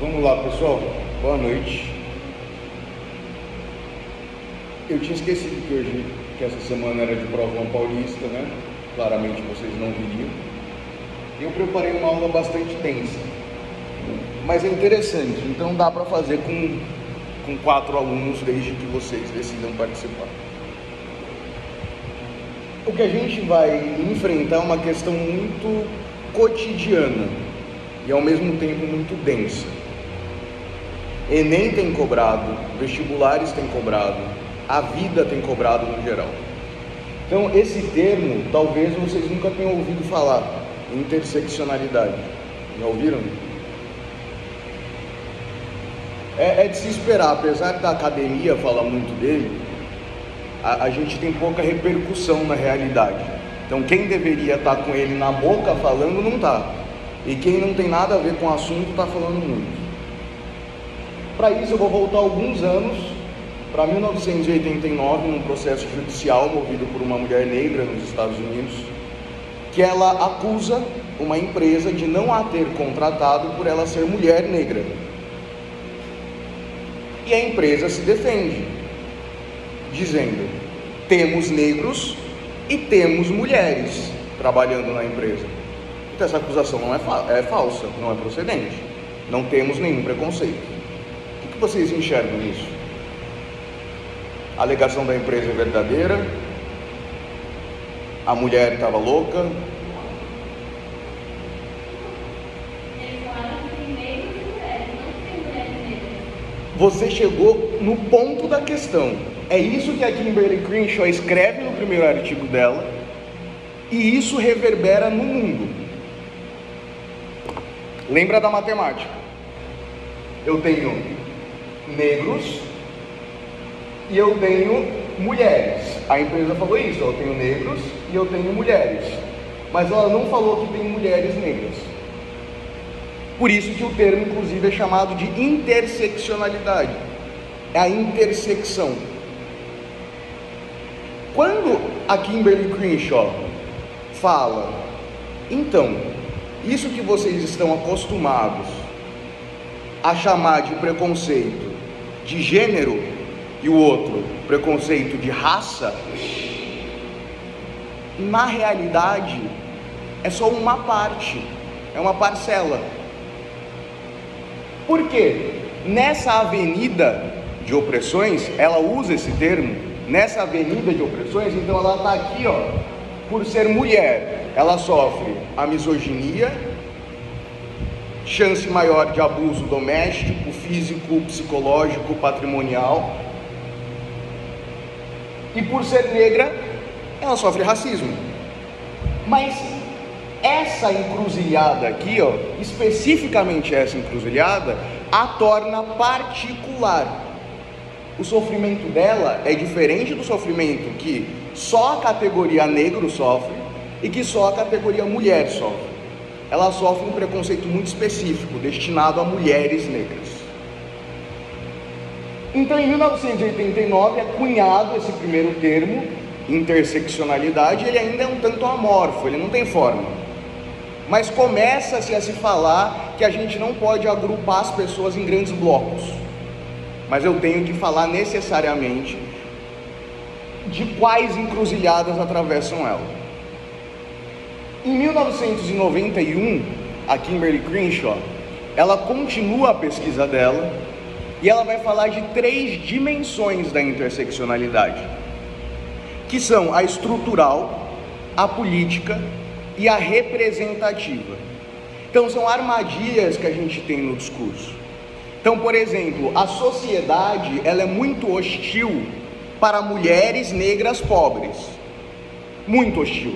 Vamos lá, pessoal. Boa noite. Eu tinha esquecido que essa semana era de Provão Paulista, né? Claramente vocês não viriam. Eu preparei uma aula bastante densa, mas é interessante, então dá para fazer com 4 alunos, desde que vocês decidam participar. O que a gente vai enfrentar é uma questão muito cotidiana e ao mesmo tempo muito densa. Enem tem cobrado, vestibulares tem cobrado, a vida tem cobrado no geral. Então esse termo, talvez vocês nunca tenham ouvido falar, interseccionalidade. Já ouviram? É de se esperar, apesar da academia falar muito dele, a gente tem pouca repercussão na realidade. Então quem deveria estar com ele na boca falando não está, e quem não tem nada a ver com o assunto está falando muito. Para isso eu vou voltar alguns anos, para 1989, num processo judicial movido por uma mulher negra nos Estados Unidos, que ela acusa uma empresa de não a ter contratado por ela ser mulher negra. E a empresa se defende, dizendo: temos negros e temos mulheres trabalhando na empresa. Então essa acusação não é falsa, não é procedente. Não temos nenhum preconceito. O que vocês enxergam nisso? A alegação da empresa é verdadeira? A mulher estava louca? Você chegou no ponto da questão. É isso que a Kimberly Crenshaw escreve no primeiro artigo dela, e isso reverbera no mundo. Lembra da matemática? Eu tenho negros e eu tenho mulheres. A empresa falou isso: eu tenho negros e eu tenho mulheres. Mas ela não falou que tem mulheres negras. Por isso que o termo, inclusive, é chamado de interseccionalidade. É a intersecção. Quando a Kimberly Crenshaw fala, então, isso que vocês estão acostumados a chamar de preconceito de gênero e o outro preconceito de raça, na realidade é só uma parte, é uma parcela. Por quê? Nessa avenida de opressões, ela usa esse termo, nessa avenida de opressões, então ela está aqui, ó, por ser mulher, ela sofre a misoginia, chance maior de abuso doméstico, físico, psicológico, patrimonial, e por ser negra, ela sofre racismo. Mas essa encruzilhada aqui, ó, especificamente essa encruzilhada, a torna particular. O sofrimento dela é diferente do sofrimento que só a categoria negro sofre e que só a categoria mulher sofre. Ela sofre um preconceito muito específico, destinado a mulheres negras. Então, em 1989, é cunhado esse primeiro termo, interseccionalidade. Ele ainda é um tanto amorfo, ele não tem forma. Mas começa-se a se falar que a gente não pode agrupar as pessoas em grandes blocos. Mas eu tenho que falar necessariamente de quais encruzilhadas atravessam ela. Em 1991, a Kimberly Crenshaw, ela continua a pesquisa dela e ela vai falar de 3 dimensões da interseccionalidade, que são a estrutural, a política e a representativa. Então são armadilhas que a gente tem no discurso. Então, por exemplo, a sociedade, ela é muito hostil para mulheres negras pobres, muito hostil.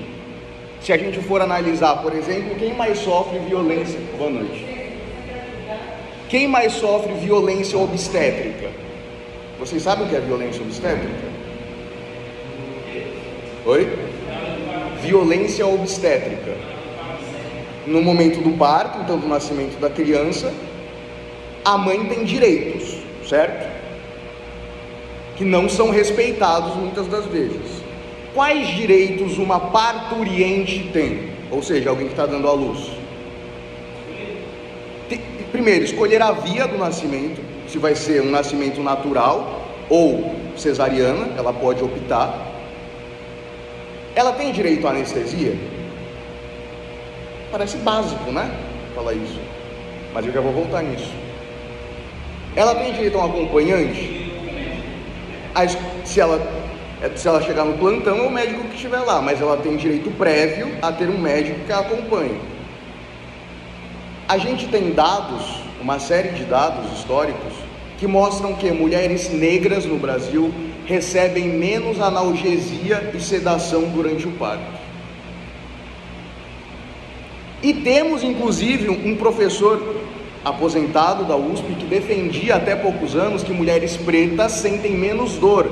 Se a gente for analisar, por exemplo, quem mais sofre violência... Boa noite. Quem mais sofre violência obstétrica? Vocês sabem o que é violência obstétrica? Oi? Violência obstétrica. No momento do parto, então do nascimento da criança, a mãe tem direitos, certo? Que não são respeitados muitas das vezes. Quais direitos uma parturiente tem? Ou seja, alguém que está dando à luz. primeiro, escolher a via do nascimento, se vai ser um nascimento natural ou cesariana, ela pode optar. Ela tem direito à anestesia? Parece básico, né? Falar isso, mas eu já vou voltar nisso. Ela tem direito a um acompanhante? Se ela chegar no plantão, é o médico que estiver lá, mas ela tem direito prévio a ter um médico que a acompanhe. A gente tem dados, uma série de dados históricos, que mostram que mulheres negras no Brasil recebem menos analgesia e sedação durante o parto. E temos inclusive um professor aposentado da USP que defendia até poucos anos que mulheres pretas sentem menos dor,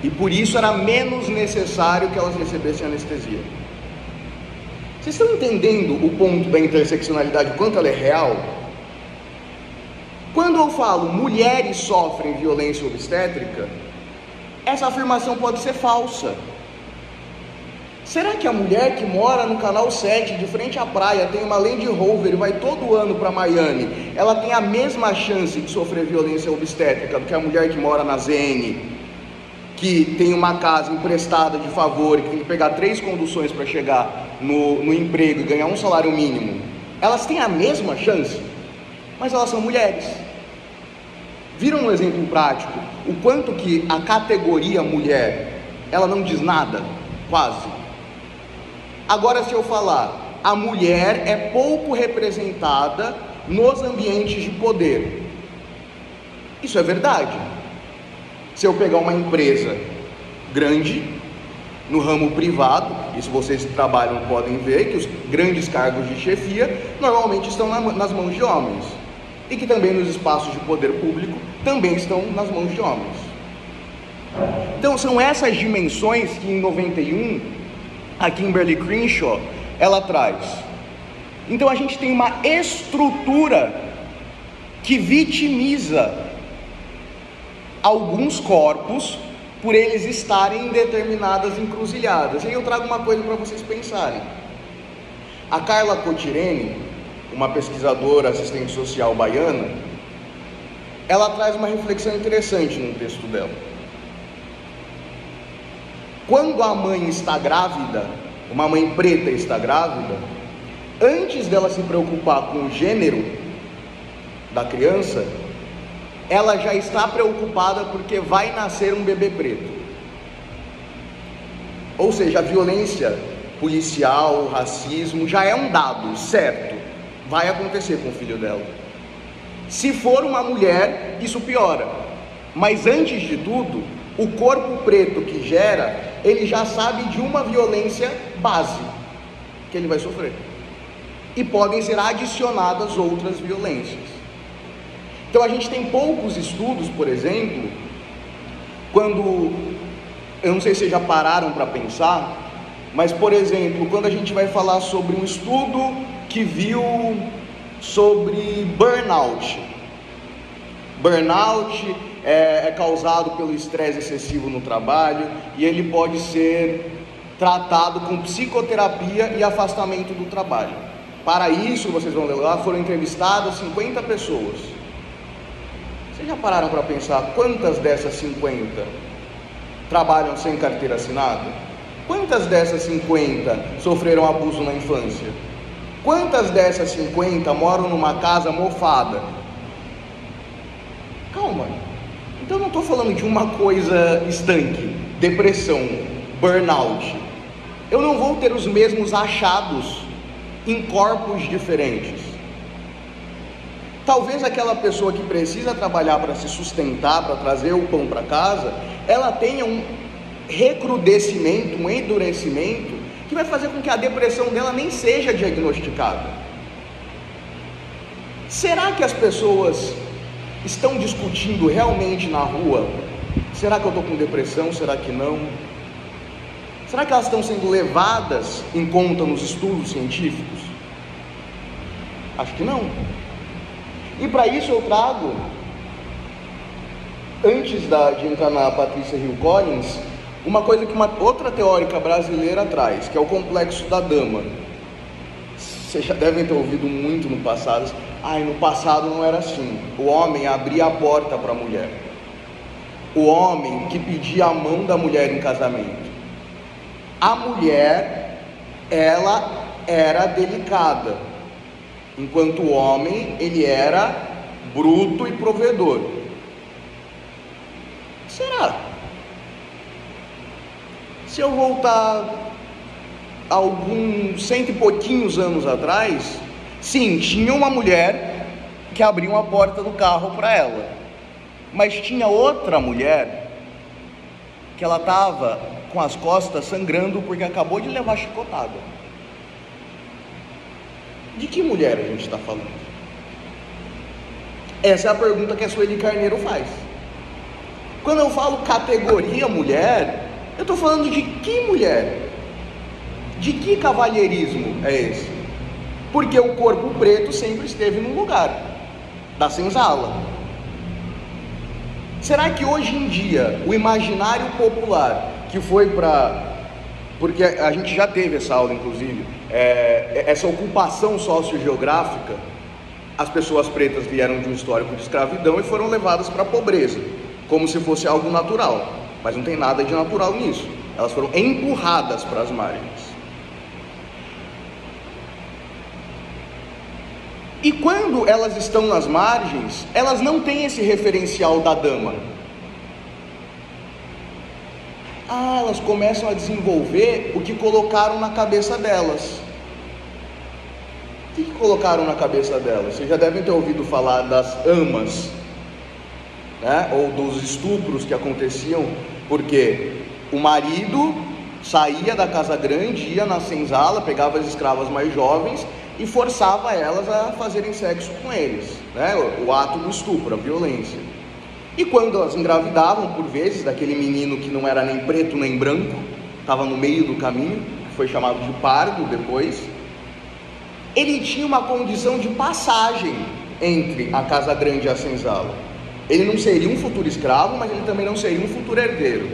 e por isso era menos necessário que elas recebessem anestesia. Vocês estão entendendo o ponto da interseccionalidade, o quanto ela é real? Quando eu falo mulheres sofrem violência obstétrica, essa afirmação pode ser falsa. Será que a mulher que mora no Canal 7, de frente à praia, tem uma Land Rover e vai todo ano para Miami, ela tem a mesma chance de sofrer violência obstétrica do que a mulher que mora na ZN, que tem uma casa emprestada de favor e que tem que pegar 3 conduções para chegar no emprego e ganhar um salário mínimo? Elas têm a mesma chance, mas elas são mulheres. Viram no exemplo prático o quanto que a categoria mulher, ela não diz nada, quase. Agora, se eu falar, a mulher é pouco representada nos ambientes de poder, isso é verdade. Se eu pegar uma empresa grande, no ramo privado, isso vocês que trabalham podem ver, que os grandes cargos de chefia normalmente estão nas mãos de homens, e que também nos espaços de poder público também estão nas mãos de homens. Então são essas dimensões que em 91 a Kimberly Crenshaw ela traz. Então a gente tem uma estrutura que vitimiza alguns corpos por eles estarem em determinadas encruzilhadas. E aí eu trago uma coisa para vocês pensarem. A Carla Cotirene, uma pesquisadora assistente social baiana, ela traz uma reflexão interessante no texto dela. Quando a mãe está grávida, uma mãe preta está grávida, antes dela se preocupar com o gênero da criança, ela já está preocupada porque vai nascer um bebê preto. Ou seja, a violência policial, o racismo já é um dado certo, vai acontecer com o filho dela. Se for uma mulher, isso piora, mas antes de tudo, o corpo preto que gera, ele já sabe de uma violência base que ele vai sofrer, e podem ser adicionadas outras violências. Então a gente tem poucos estudos, por exemplo, quando, eu não sei se vocês já pararam para pensar, mas por exemplo, quando a gente vai falar sobre um estudo que viu sobre burnout. Burnout é causado pelo estresse excessivo no trabalho, e ele pode ser tratado com psicoterapia e afastamento do trabalho. Para isso, vocês vão ler lá, foram entrevistadas 50 pessoas. Vocês já pararam para pensar quantas dessas 50 trabalham sem carteira assinada? Quantas dessas 50 sofreram abuso na infância? Quantas dessas 50 moram numa casa mofada? Calma, então eu não estou falando de uma coisa estanque, depressão, burnout. Eu não vou ter os mesmos achados em corpos diferentes. Talvez aquela pessoa que precisa trabalhar para se sustentar, para trazer o pão para casa, ela tenha um recrudescimento, um endurecimento, que vai fazer com que a depressão dela nem seja diagnosticada. Será que as pessoas estão discutindo realmente na rua? Será que eu estou com depressão? Será que não? Será que elas estão sendo levadas em conta nos estudos científicos? Acho que não. E para isso eu trago, antes de entrar na Patrícia Hill Collins, uma coisa que uma outra teórica brasileira traz, que é o complexo da dama. Vocês já devem ter ouvido muito no passado. No passado não era assim. O homem abria a porta para a mulher. O homem que pedia a mão da mulher em casamento. A mulher, ela era delicada, enquanto o homem, ele era bruto e provedor. Será? Se eu voltar alguns cento e pouquinhos anos atrás, sim, tinha uma mulher que abria uma porta do carro para ela, mas tinha outra mulher que ela estava com as costas sangrando porque acabou de levar chicotada. De que mulher a gente está falando? Essa é a pergunta que a Sueli Carneiro faz. Quando eu falo categoria mulher, eu estou falando de que mulher? De que cavalheirismo é esse? Porque o corpo preto sempre esteve num lugar, da senzala. Será que hoje em dia, o imaginário popular, que foi porque a gente já teve essa aula, inclusive, essa ocupação sociogeográfica, as pessoas pretas vieram de um histórico de escravidão e foram levadas para a pobreza, como se fosse algo natural, mas não tem nada de natural nisso. Elas foram empurradas para as margens. E quando elas estão nas margens, elas não têm esse referencial da dama. Elas começam a desenvolver o que colocaram na cabeça delas. O que colocaram na cabeça delas? Vocês já devem ter ouvido falar das amas, né? Ou dos estupros que aconteciam, porque o marido saía da casa grande, ia na senzala, pegava as escravas mais jovens e forçava elas a fazerem sexo com eles, né? O ato do estupro, a violência. E quando elas engravidavam, por vezes, daquele menino que não era nem preto nem branco, estava no meio do caminho, que foi chamado de pardo depois, ele tinha uma condição de passagem entre a casa grande e a senzala. Ele não seria um futuro escravo, mas ele também não seria um futuro herdeiro.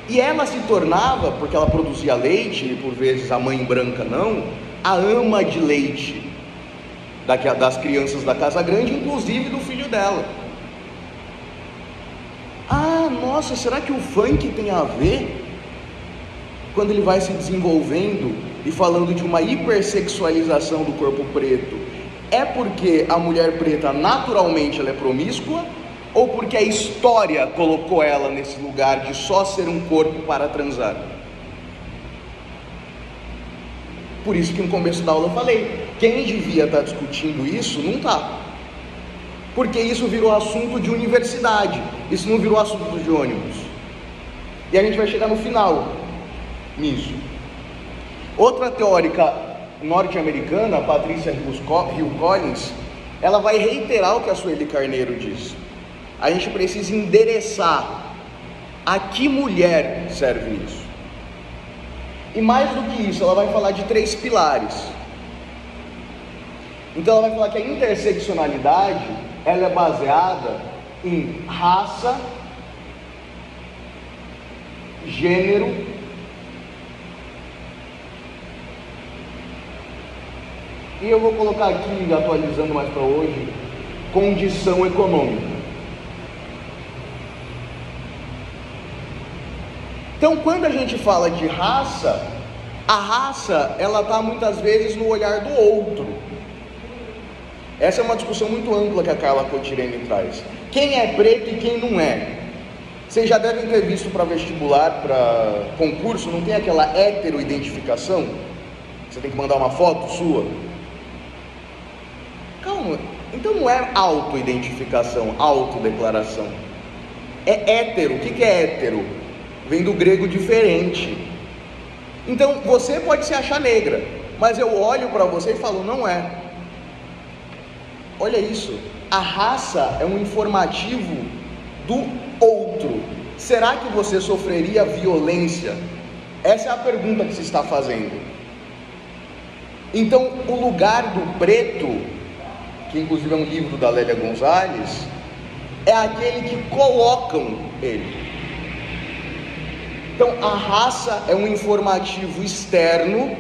E ela se tornava, porque ela produzia leite, e por vezes a mãe branca não, a ama de leite das crianças da casa grande, inclusive do filho dela. Nossa, será que o funk tem a ver? Quando ele vai se desenvolvendo e falando de uma hipersexualização do corpo preto, é porque a mulher preta naturalmente ela é promíscua, ou porque a história colocou ela nesse lugar de só ser um corpo para transar? Por isso que no começo da aula eu falei, quem devia estar discutindo isso não está, porque isso virou assunto de universidade, isso não virou assunto de ônibus, e a gente vai chegar no final nisso. Outra teórica norte-americana, Patricia Hill Collins, ela vai reiterar o que a Sueli Carneiro disse. A gente precisa endereçar a que mulher serve isso. E mais do que isso, ela vai falar de 3 pilares. Então ela vai falar que a interseccionalidade, ela é baseada em raça, gênero e eu vou colocar aqui, atualizando mais para hoje, condição econômica. Então, quando a gente fala de raça, a raça, ela está muitas vezes no olhar do outro. Essa é uma discussão muito ampla que a Carla Cotirene traz. Quem é preto e quem não é? Vocês já devem ter visto para vestibular, para concurso, não tem aquela heteroidentificação? Você tem que mandar uma foto sua? Calma, então não é autoidentificação, autodeclaração. É hétero. O que é hétero? Vem do grego diferente. Então você pode se achar negra, mas eu olho para você e falo, não é. Olha isso, a raça é um informativo do outro. Será que você sofreria violência? Essa é a pergunta que se está fazendo. Então o lugar do preto, que inclusive é um livro da Lélia Gonzalez, é aquele que colocam ele. Então a raça é um informativo externo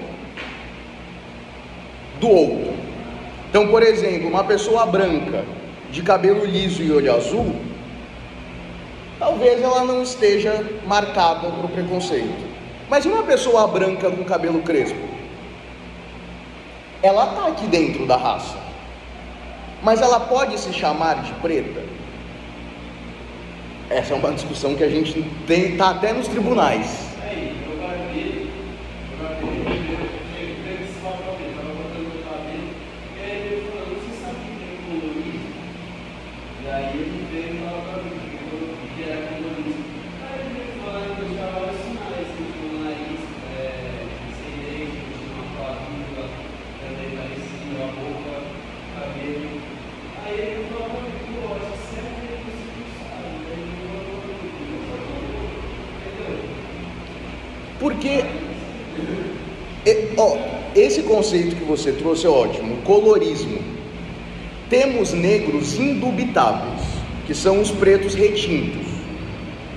do outro. Então, por exemplo, uma pessoa branca, de cabelo liso e olho azul, talvez ela não esteja marcada por preconceito. Mas e uma pessoa branca com cabelo crespo? Ela está aqui dentro da raça, mas ela pode se chamar de preta? Essa é uma discussão que a gente tem, está até nos tribunais. Porque esse conceito que você trouxe é ótimo, colorismo. Temos negros indubitáveis, que são os pretos retintos.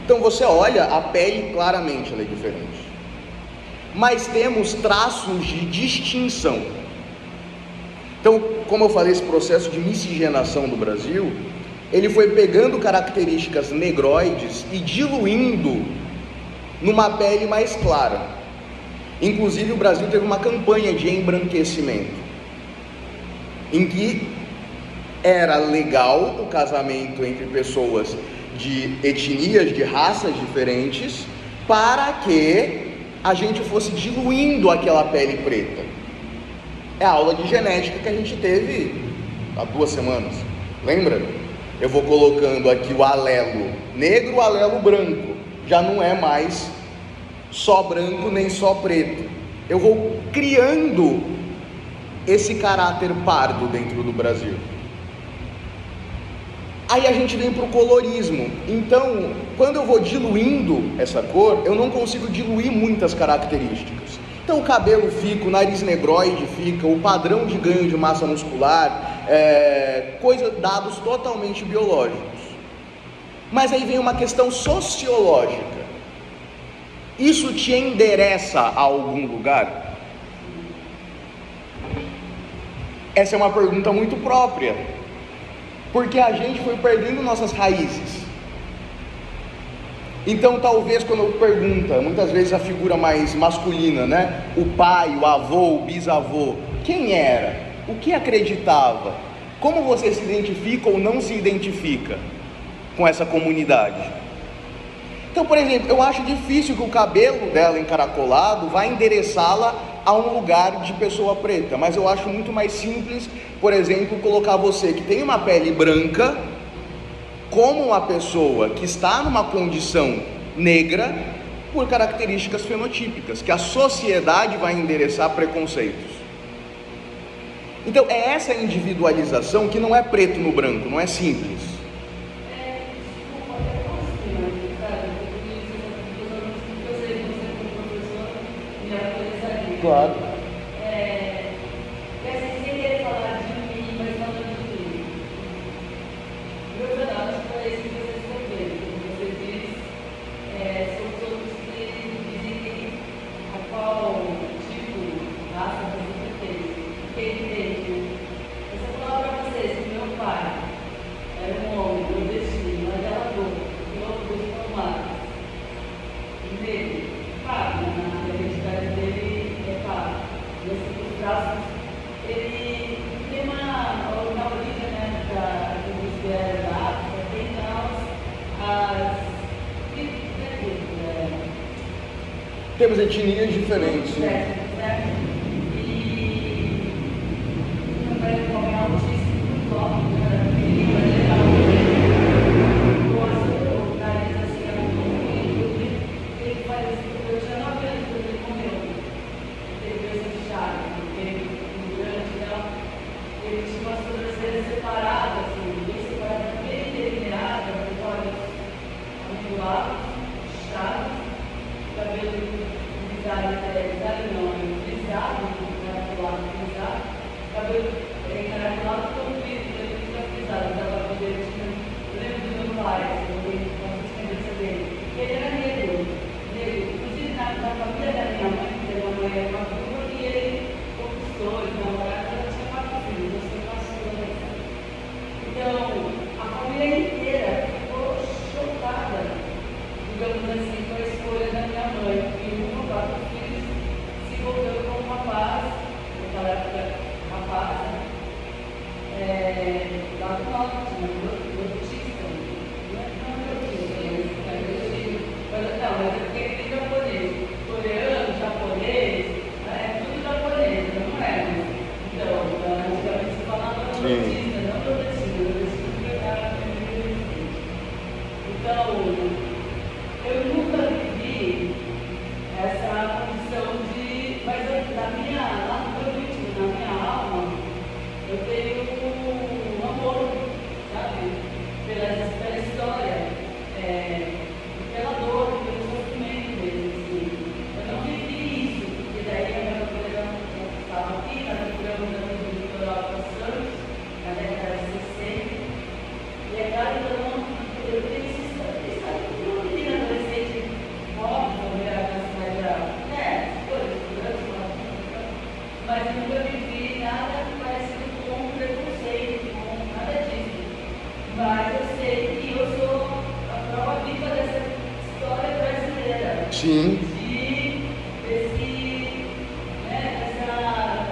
Então você olha, a pele claramente ela é diferente. Mas temos traços de distinção. Então, como eu falei, esse processo de miscigenação do Brasil, ele foi pegando características negroides e diluindo numa pele mais clara. Inclusive o Brasil teve uma campanha de embranquecimento, em que era legal o casamento entre pessoas de etnias, de raças diferentes, para que a gente fosse diluindo aquela pele preta. É a aula de genética que a gente teve há 2 semanas, lembra? Eu vou colocando aqui o alelo negro, o alelo branco. Já não é mais só branco nem só preto. Eu vou criando esse caráter pardo dentro do Brasil. Aí a gente vem para o colorismo. Então, quando eu vou diluindo essa cor, eu não consigo diluir muitas características. Então o cabelo fica, o nariz negroide fica, o padrão de ganho de massa muscular, dados totalmente biológicos. Mas aí vem uma questão sociológica. Isso te endereça a algum lugar? Essa é uma pergunta muito própria, porque a gente foi perdendo nossas raízes. Então talvez quando pergunta, muitas vezes a figura mais masculina, né? O pai, o avô, o bisavô, quem era? O que acreditava? Como você se identifica ou não se identifica com essa comunidade? Então, por exemplo, eu acho difícil que o cabelo dela encaracolado vá endereçá-la a um lugar de pessoa preta, mas eu acho muito mais simples, por exemplo, colocar você que tem uma pele branca como uma pessoa que está numa condição negra por características fenotípicas, que a sociedade vai endereçar preconceitos. Então, é essa individualização que não é preto no branco, não é simples. Claro. Queria falar de mim, mas não de mim. Meus dados para esse que vocês estão vendo. Como você diz, são todos que dizem a qual tipo, raça você tem. Quem entende? Eu só falar para vocês que meu pai era um homem nordestino, mas ela dor, filho dos formados. Negro, Fábio, na identidade dele. Nesses traços, ele tem na origem, né, da indústria da África, tem temos etnias diferentes. Certo? E também como é altíssimo, top, o nariz assim, é muito ele faz assim, eu tinha 9 anos quando ele comeu. Ele tinha uma sobrancelha separada, assim, bem separada, bem delineada, com olhos angulados, inchados, cabelo frisado, cabelo encaracolado, comprido, ele fica frisado, dava pra ver, eu lembro do meu pai, com a descendência dele, e ele era negro, inclusive na família da minha mãe, que era uma mãe, era uma turma, e ele conquistou, ele namorava, ela tinha 4 filhos, eu sou assim, foi a escolha da minha mãe, que um ou quatro filhos se voltando como um rapaz, naquela época, rapaz, lá do norte, notista, não, mas é porque tem japonês, coreano, japonês, é tudo japonês, não é? Então, antigamente se falava notista, não nordestino, então, eu nunca vivi essa condição de. Mas lá no meu íntimo, na minha alma, eu tenho um amor, sabe? Pela história, pela dor, pelo sofrimento mesmo. Assim. Eu não vivi isso, porque daí a minha programa estava aqui, na programa da Litoral para Santos, na década de 60, e é claro que eu tenho esse uma menina adolescente óbvio, mas eu nunca vivi nada parecido com preconceito, com nada disso. Mas eu sei que eu sou a prova viva dessa história brasileira. Sim.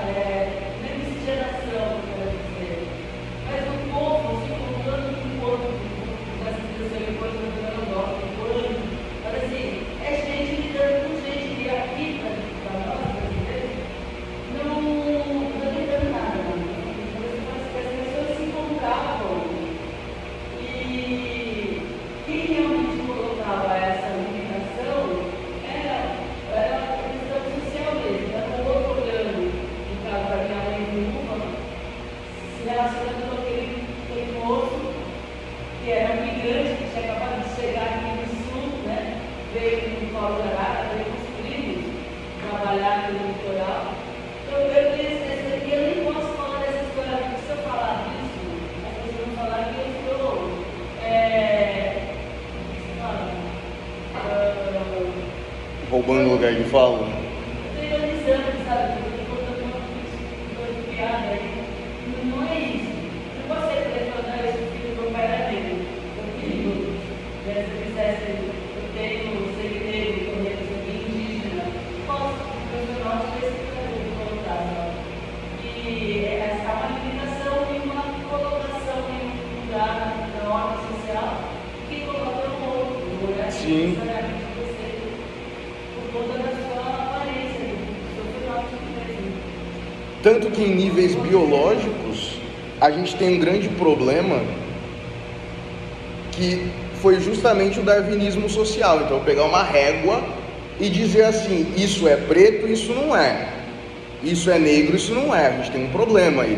Dessa miscigenação, eu quero dizer. Mas o povo, se encontrando com o povo, com essa expressão mas assim, é gente lidando com gente que aqui, para nós brasileiros, não está tentando nada. As pessoas se encontravam e quem realmente colocava essa limitação era a questão social mesmo, era o outro olhando, no caso da minha mãe viúva, se relacionando com aquele moço que era um migrante que tinha acabado de chegar aqui no sul, né? Veio no Paulo da Arara, veio com os primos, trabalhar no litoral. Então eu nem posso falar dessa história, porque se eu falar disso, as pessoas vão falar que eu estou roubando lugar de fala. Eu estou ironizando, sabe? Eu estou contando uma coisa de piada aí. Não é isso. Não posso ser telefone, eu sou filho do meu pai era negro. Eu filho, se eu quisesse, eu tenho segredo, eu sou indígena. Posso, porque o norte fez esse voltar. E essa é uma limitação e uma colocação em um lugar na ordem social que coloca o outro, não é? Sim. Por conta da sua aparência, do seu fenótipo mesmo. Tanto que em níveis biológicos, a gente tem um grande problema que foi justamente o darwinismo social. Então, pegar uma régua e dizer assim, isso é preto, isso não é. Isso é negro, isso não é. A gente tem um problema aí.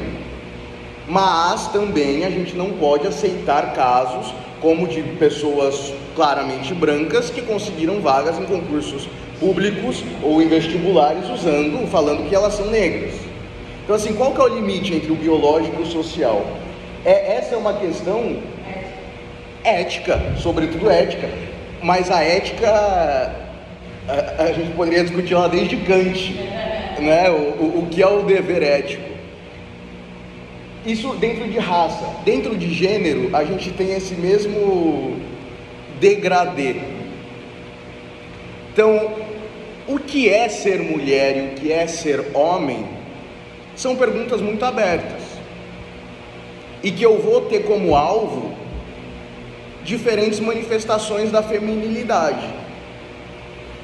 Mas também a gente não pode aceitar casos como de pessoas claramente brancas que conseguiram vagas em concursos públicos ou em vestibulares falando que elas são negras. Então assim, qual que é o limite entre o biológico e o social? Essa é uma questão ética, sobretudo ética, mas a ética a gente poderia discutir ela desde Kant, né? O que é o dever ético. Isso dentro de raça. Dentro de gênero, a gente tem esse mesmo degradê. Então, o que é ser mulher e o que é ser homem são perguntas muito abertas. E que eu vou ter como alvo diferentes manifestações da feminilidade.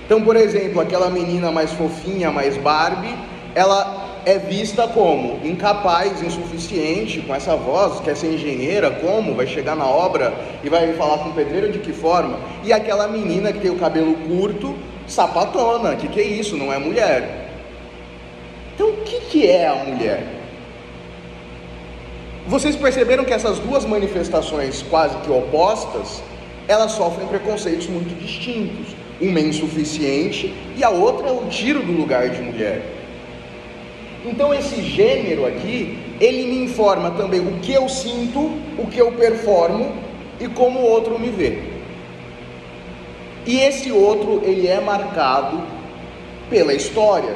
Então, por exemplo, aquela menina mais fofinha, mais Barbie, ela é vista como incapaz, insuficiente, com essa voz, quer ser engenheira, como? Vai chegar na obra e vai falar com o pedreiro de que forma? E aquela menina que tem o cabelo curto, sapatona, que é isso? Não é mulher. Então, o que é a mulher? Vocês perceberam que essas duas manifestações quase que opostas, elas sofrem preconceitos muito distintos. Uma é insuficiente e a outra é o tiro do lugar de mulher. Então esse gênero aqui, ele me informa também o que eu sinto, o que eu performo e como o outro me vê. E esse outro, ele é marcado pela história.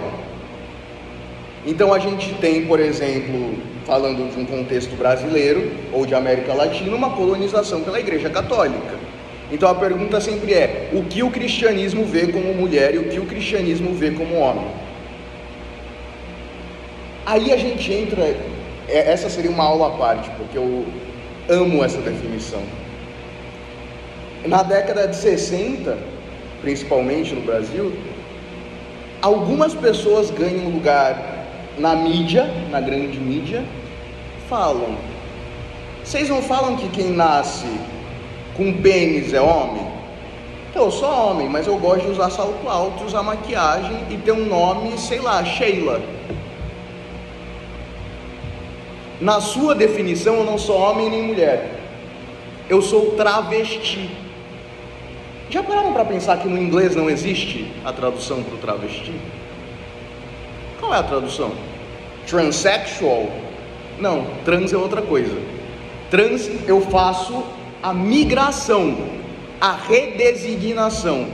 Então a gente tem, por exemplo, falando de um contexto brasileiro ou de América Latina, uma colonização pela Igreja Católica. Então a pergunta sempre é: o que o cristianismo vê como mulher e o que o cristianismo vê como homem? Aí a gente entra, essa seria uma aula à parte, porque eu amo essa definição. Na década de 60, principalmente no Brasil, algumas pessoas ganham lugar na mídia, na grande mídia, falam: vocês não falam que quem nasce com pênis é homem? Então, eu sou homem, mas eu gosto de usar salto alto, usar maquiagem e ter um nome, sei lá, Sheila. Na sua definição, eu não sou homem nem mulher, eu sou travesti. Já pararam para pensar que no inglês não existe a tradução para o travesti? Qual é a tradução? Transsexual? Não, trans é outra coisa. Trans, eu faço a migração, a redesignação.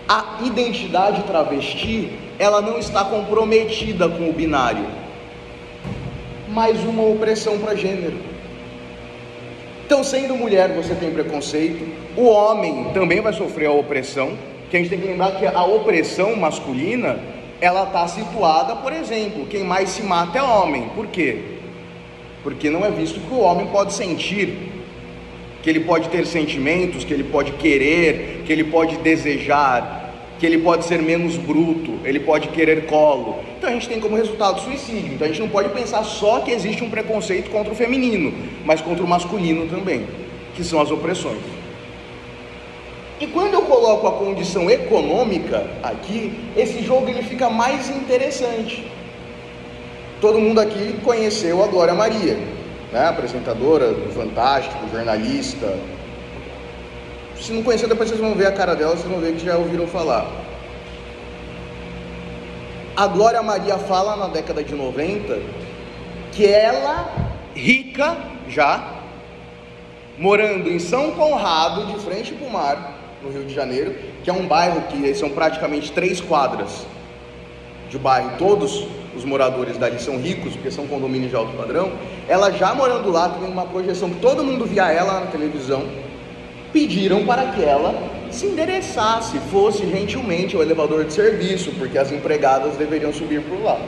A identidade travesti, ela não está comprometida com o binário. Mais uma opressão para gênero. Então, sendo mulher, você tem preconceito. O homem também vai sofrer a opressão, que a gente tem que lembrar que a opressão masculina, ela está situada, por exemplo, quem mais se mata é homem. Por quê? Porque não é visto que o homem pode sentir, que ele pode ter sentimentos, que ele pode querer, que ele pode desejar, que ele pode ser menos bruto, ele pode querer colo. Então a gente tem como resultado suicídio. Então a gente não pode pensar só que existe um preconceito contra o feminino, mas contra o masculino também, que são as opressões. E quando eu coloco a condição econômica aqui, esse jogo ele fica mais interessante. Todo mundo aqui conheceu a Glória Maria, né? Apresentadora do Fantástico, jornalista. Se não conhecer, depois vocês vão ver a cara dela, vocês vão ver que já ouviram falar. A Glória Maria fala na década de 90 que ela, rica já, morando em São Conrado, de frente para o mar, no Rio de Janeiro, que é um bairro que são praticamente 3 quadras de bairro, todos os moradores dali são ricos, porque são condomínios de alto padrão. Ela já morando lá, teve uma projeção que todo mundo via ela na televisão. Pediram para que ela se endereçasse, fosse gentilmente ao elevador de serviço, porque as empregadas deveriam subir por lá.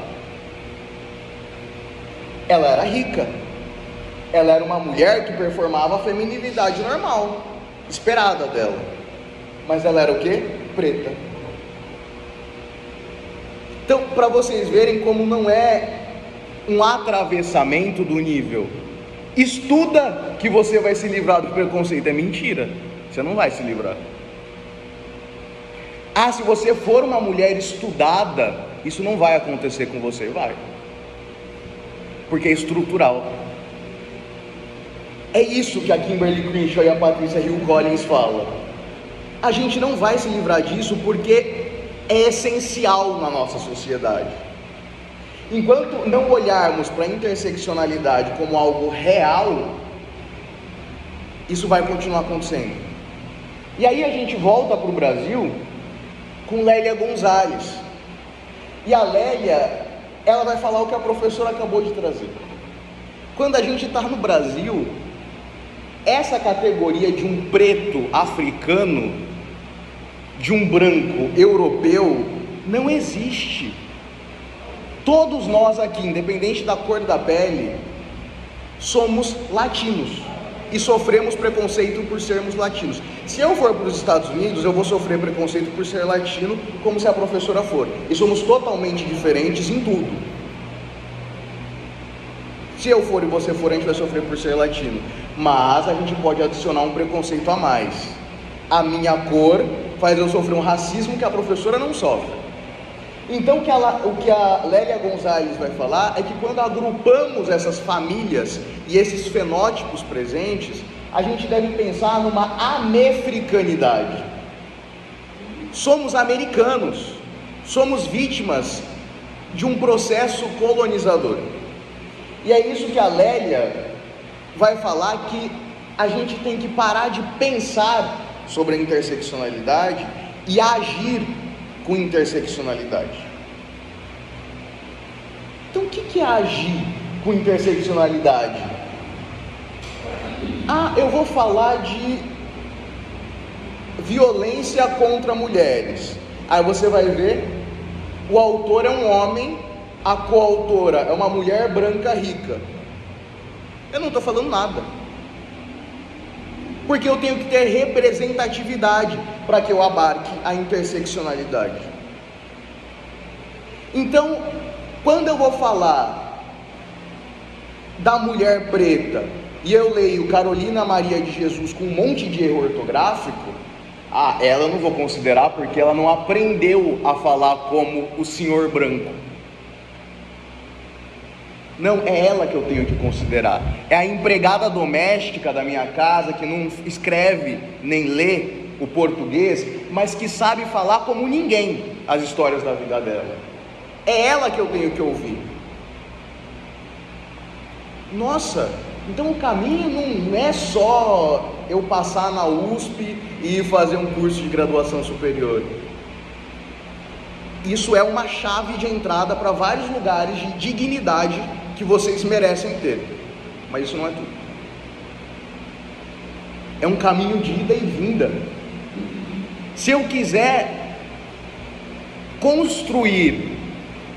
Ela era rica, ela era uma mulher que performava a feminilidade normal, esperada dela, mas ela era o quê? Preta. Então, para vocês verem como não é um atravessamento do nível, estuda que você vai se livrar do preconceito, é mentira, você não vai se livrar. Ah, se você for uma mulher estudada, isso não vai acontecer com você, vai, porque é estrutural. É isso que a Kimberly Crenshaw e a Patrícia Hill Collins falam. A gente não vai se livrar disso porque é essencial na nossa sociedade. Enquanto não olharmos para a interseccionalidade como algo real, isso vai continuar acontecendo. E aí a gente volta para o Brasil com Lélia Gonzalez. E a Lélia, ela vai falar o que a professora acabou de trazer. Quando a gente está no Brasil, essa categoria de um preto africano, de um branco europeu, não existe. Todos nós aqui, independente da cor da pele, somos latinos e sofremos preconceito por sermos latinos. Se eu for para os Estados Unidos, eu vou sofrer preconceito por ser latino, como se a professora for. E somos totalmente diferentes em tudo. Se eu for e você for, a gente vai sofrer por ser latino. Mas a gente pode adicionar um preconceito a mais. A minha cor faz eu sofrer um racismo que a professora não sofre. Então o que a Lélia Gonzalez vai falar é que quando agrupamos essas famílias e esses fenótipos presentes, a gente deve pensar numa americanidade. Somos americanos, somos vítimas de um processo colonizador. E é isso que a Lélia vai falar, que a gente tem que parar de pensar sobre a interseccionalidade e agir com interseccionalidade. Então o que é agir com interseccionalidade? Ah, eu vou falar de violência contra mulheres. Aí você vai ver, o autor é um homem, a coautora é uma mulher branca rica. Eu não estou falando nada, porque eu tenho que ter representatividade para que eu abarque a interseccionalidade. Então, quando eu vou falar da mulher preta e eu leio Carolina Maria de Jesus com um monte de erro ortográfico, ela eu não vou considerar porque ela não aprendeu a falar como o senhor branco. Não, é ela que eu tenho que considerar. É a empregada doméstica da minha casa que não escreve nem lê o português, mas que sabe falar como ninguém as histórias da vida dela. É ela que eu tenho que ouvir. Nossa, então o caminho não é só eu passar na USP e fazer um curso de graduação superior. Isso é uma chave de entrada para vários lugares de dignidade que vocês merecem ter, mas isso não é tudo. É um caminho de ida e vinda. Se eu quiser construir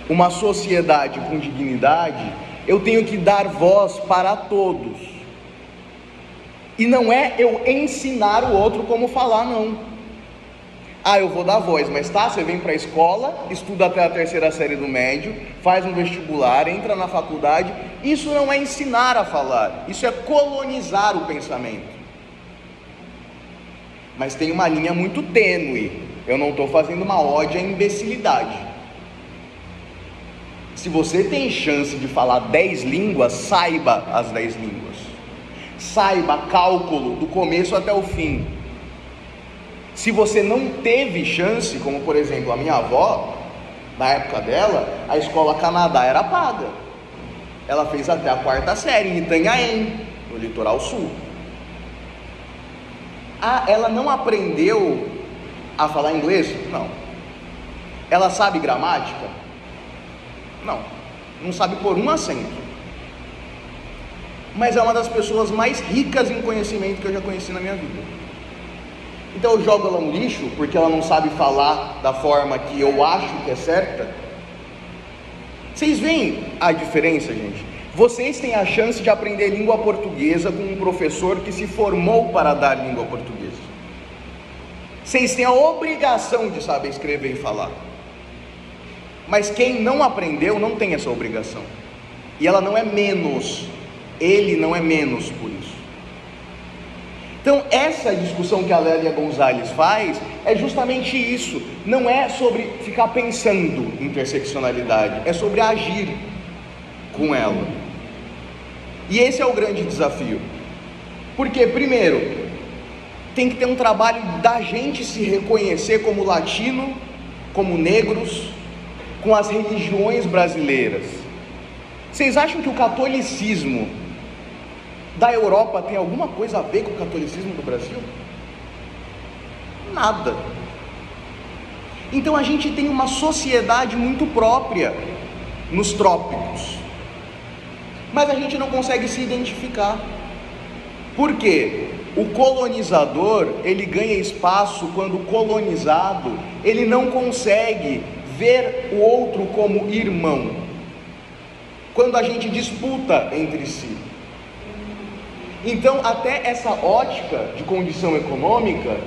uma sociedade com dignidade, eu tenho que dar voz para todos. E não é eu ensinar o outro como falar, não. Eu vou dar voz, mas você vem para a escola, estuda até a 3ª série do médio, faz um vestibular, entra na faculdade. Isso não é ensinar a falar, isso é colonizar o pensamento. Mas tem uma linha muito tênue. Eu não estou fazendo uma ode à imbecilidade. Se você tem chance de falar 10 línguas, saiba as 10 línguas. Saiba cálculo do começo até o fim. Se você não teve chance, como por exemplo a minha avó, na época dela, a escola Canadá era paga. Ela fez até a 4ª série em Itanhaém, no litoral sul. Ela não aprendeu a falar inglês? Não. Ela sabe gramática? Não. Não sabe pôr um acento. Mas é uma das pessoas mais ricas em conhecimento que eu já conheci na minha vida. Então eu jogo ela no lixo porque ela não sabe falar da forma que eu acho que é certa? Vocês veem a diferença, gente? Vocês têm a chance de aprender língua portuguesa com um professor que se formou para dar língua portuguesa. Vocês têm a obrigação de saber escrever e falar. Mas quem não aprendeu não tem essa obrigação. E ela não é menos. Ele não é menos por isso. Então essa discussão que a Lélia Gonzalez faz é justamente isso. Não é sobre ficar pensando em interseccionalidade, é sobre agir com ela. E esse é o grande desafio. Porque primeiro, tem que ter um trabalho da gente se reconhecer como latino, como negros, com as religiões brasileiras. Vocês acham que o catolicismo da Europa tem alguma coisa a ver com o catolicismo do Brasil? Nada. Então a gente tem uma sociedade muito própria nos trópicos, mas a gente não consegue se identificar. Por quê? O colonizador, ele ganha espaço quando o colonizado, ele não consegue ver o outro como irmão. Quando a gente disputa entre si. Então, até essa ótica de condição econômica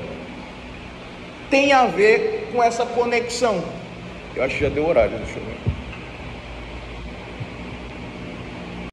tem a ver com essa conexão. Eu acho que já deu horário, deixa eu ver.